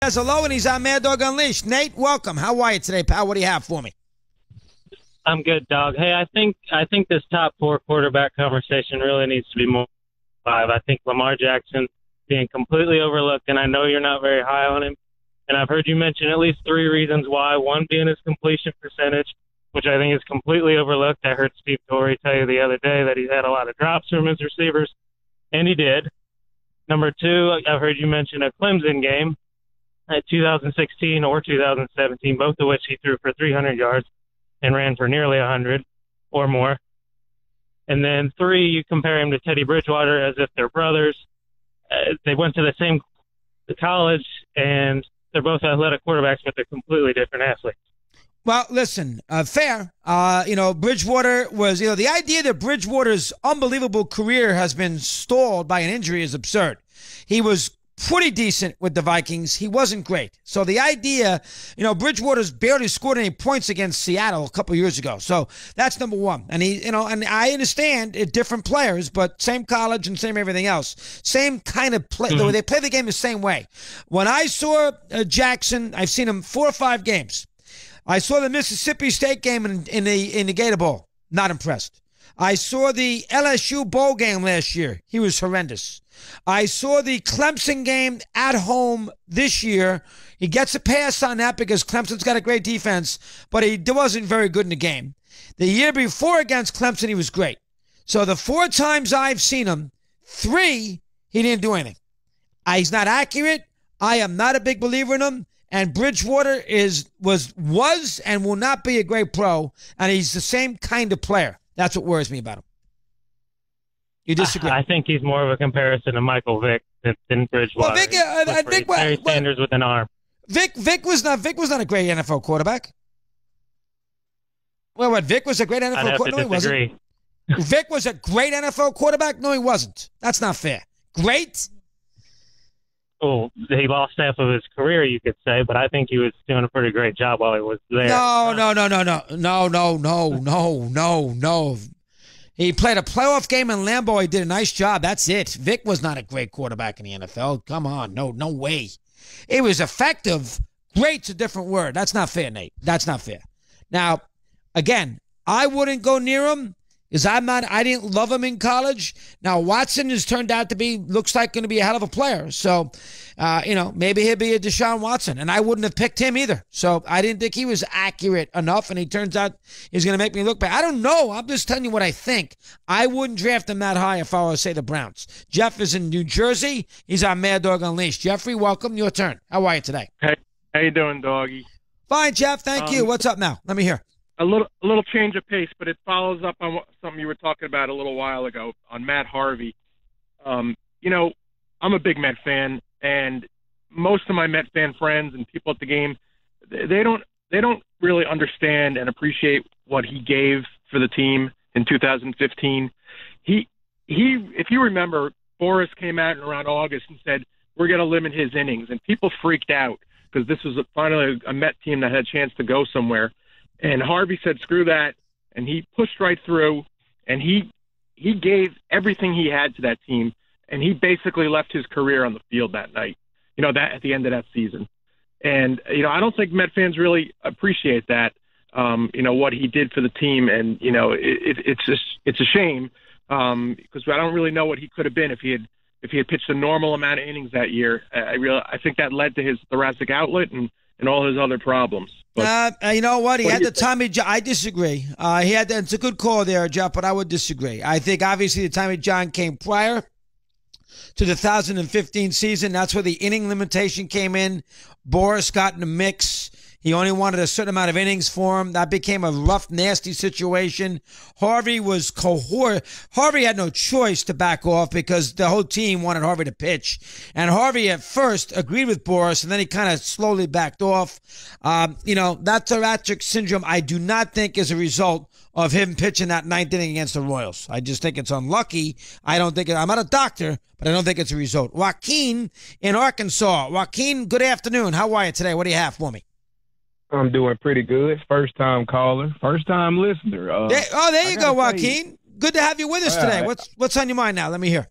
Says hello, and he's on Mad Dog Unleashed. Nate, welcome. How are you today, pal? What do you have for me? I'm good, dog. Hey, I think this top four quarterback conversation really needs to be more five. I think Lamar Jackson being completely overlooked, and I know you're not very high on him. And I've heard you mention at least three reasons why. One being his completion percentage, which I think is completely overlooked. I heard Steve Torrey tell you the other day that he's had a lot of drops from his receivers, and he did. Number two, I've heard you mention a Clemson game at 2016 or 2017, both of which he threw for 300 yards and ran for nearly 100 or more. And then three, you compare him to Teddy Bridgewater as if they're brothers. They went to the same college, and they're both athletic quarterbacks, but they're completely different athletes. Well, listen, fair. Bridgewater was, the idea that Bridgewater's unbelievable career has been stalled by an injury is absurd. He was pretty decent with the Vikings. He wasn't great. So the idea, Bridgewater's barely scored any points against Seattle a couple of years ago. So that's number one. And and I understand it, different players, but same college and same everything else. Same kind of play. They play the game the same way. When I saw Jackson, I've seen him 4 or 5 games. I saw the Mississippi State game in the Gator Bowl. Not impressed. I saw the LSU bowl game last year. He was horrendous. I saw the Clemson game at home this year. He gets a pass on that because Clemson's got a great defense, but he wasn't very good in the game. The year before against Clemson, he was great. So the 4 times I've seen him, 3, he didn't do anything. He's not accurate. I am not a big believer in him. And Bridgewater was and will not be a great pro, and he's the same kind of player. That's what worries me about him. You disagree? I think he's more of a comparison to Michael Vick than Bridgewater. Well, Vick, I think Barry Sanders with an arm. Vick was not a great NFL quarterback. Well, Vick was a great NFL quarterback? No, he wasn't. Vick was a great NFL quarterback? No, he wasn't. That's not fair. Great? Oh, he lost half of his career, you could say, but I think he was doing a pretty great job while he was there. No. He played a playoff game in Lambeau. He did a nice job. That's it. Vick was not a great quarterback in the NFL. Come on. No way. It was effective. Great's a different word. That's not fair, Nate. That's not fair. Now, again, I wouldn't go near him because I didn't love him in college. Now, Watson has turned out to looks like going to be a hell of a player. So, maybe he'll be a Deshaun Watson, and I wouldn't have picked him either. So I didn't think he was accurate enough, and he turns out he's going to make me look bad. I don't know. I'm just telling you what I think. I wouldn't draft him that high if I were to say the Browns. Jeff is in New Jersey. He's on Mad Dog Unleashed. Jeffrey, welcome. Your turn. How are you today? Hey, how you doing, doggy? Fine, Jeff. Thank you. What's up now? Let me hear. A little change of pace, but it follows up on something you were talking about a little while ago on Matt Harvey. I'm a big Met fan, and most of my Met fan friends and people at the game, they don't really understand and appreciate what he gave for the team in 2015. He if you remember, Boris came out in around August and said, we're going to limit his innings, and people freaked out because this was finally a Met team that had a chance to go somewhere. And Harvey said, screw that, and he pushed right through, and he gave everything he had to that team, and he basically left his career on the field that night, that at the end of that season. And, I don't think Met fans really appreciate that, what he did for the team. And, it's a shame because I don't really know what he could have been if he had pitched a normal amount of innings that year. I think that led to his thoracic outlet and all his other problems. But, you know what? He had the Tommy John. I disagree. It's a good call there, Jeff, but I would disagree. I think obviously the Tommy John came prior to the 2015 season. That's where the inning limitation came in. Boris got in the mix. He only wanted a certain amount of innings for him. That became a rough, nasty situation. Harvey had no choice to back off because the whole team wanted Harvey to pitch. And Harvey at first agreed with Boris, and then he kind of slowly backed off. That thoracic syndrome, I do not think is a result of him pitching that 9th inning against the Royals. I just think it's unlucky. I'm not a doctor, but I don't think it's a result. Joaquin in Arkansas. Joaquin, good afternoon. How are you today? What do you have for me? I'm doing pretty good. First time caller, first time listener. There you go, Joaquin. Good to have you with us today. What's on your mind now? Let me hear.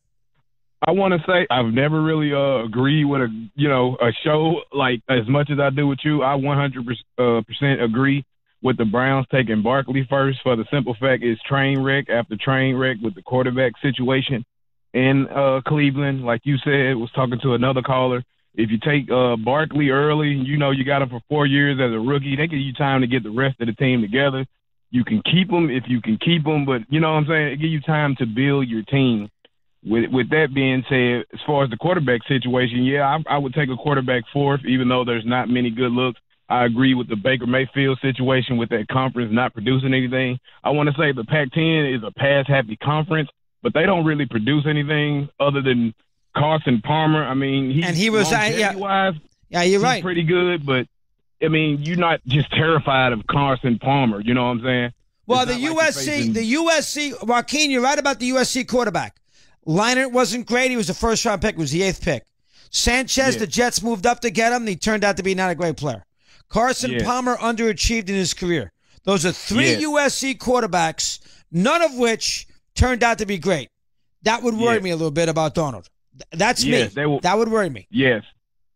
I want to say I've never really agreed with a show like as much as I do with you. I 100% agree with the Browns taking Barkley first for the simple fact it's train wreck after train wreck with the quarterback situation in Cleveland. Like you said, was talking to another caller. If you take Barkley early, you got him for 4 years as a rookie. They give you time to get the rest of the team together. You can keep him if you can keep him, but you know what I'm saying? It give you time to build your team. With that being said, as far as the quarterback situation, yeah, I would take a quarterback fourth, even though there's not many good looks. I agree with the Baker Mayfield situation with that conference not producing anything. I want to say the Pac-10 is a pass-happy conference, but they don't really produce anything other than Carson Palmer. I mean, he was wise, you're right. He's pretty good, but I mean, you're not just terrified of Carson Palmer. You know what I'm saying? Well, the USC, Joaquin, you're right about the USC quarterback. Leinart wasn't great. He was the first-round pick. He was the 8th pick. Sanchez, the Jets moved up to get him. He turned out to be not a great player. Carson Palmer underachieved in his career. Those are 3 USC quarterbacks, none of which turned out to be great. That would worry me a little bit about Donald. That's me. That would worry me. Yes.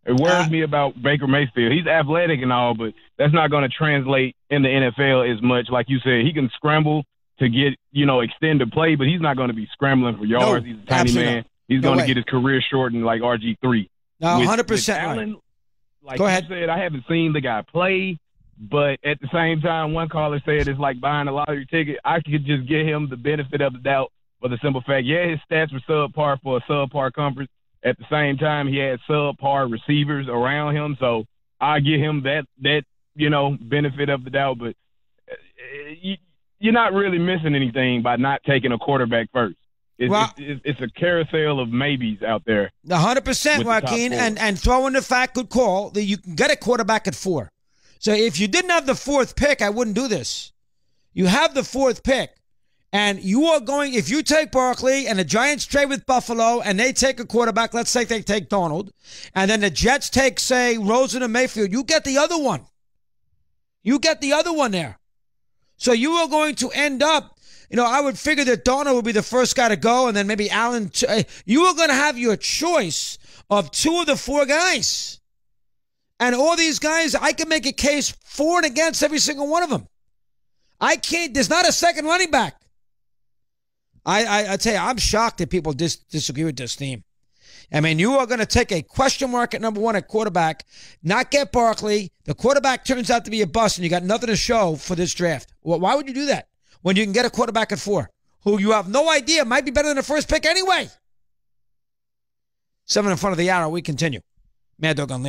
It worries me about Baker Mayfield. He's athletic and all, but that's not going to translate in the NFL as much. Like you said, he can scramble to get, extended play, but he's not going to be scrambling for yards. He's a tiny man. He's going to get his career shortened like RG3. No, 100% Allen, Go ahead. You said, I haven't seen the guy play, but at the same time, one caller said it's like buying a lottery ticket. I could just give him the benefit of the doubt for the simple fact, his stats were subpar for a subpar conference. At the same time, he had subpar receivers around him, so I give him that benefit of the doubt. But you're not really missing anything by not taking a quarterback first. It's a carousel of maybes out there. 100%, Joaquin, and throw in the fact, good call, that you can get a quarterback at 4. So if you didn't have the 4th pick, I wouldn't do this. You have the 4th pick, and you are going, if you take Barkley and the Giants trade with Buffalo and they take a quarterback, let's say they take Donald, and then the Jets take, say, Rosen and Mayfield, you get the other one. You get the other one there. So you are going to end up, I would figure that Donald would be the first guy to go, and then maybe Allen. You are going to have your choice of 2 of the 4 guys. And all these guys, I can make a case for and against every single one of them. There's not a second running back. I tell you, I'm shocked that people disagree with this team. I mean, you are going to take a question mark at number 1 at quarterback, not get Barkley. The quarterback turns out to be a bust, and you got nothing to show for this draft. Well, why would you do that when you can get a quarterback at 4 who you have no idea might be better than the first pick anyway? 7 in front of the hour. We continue. Mad Dog Unleashed.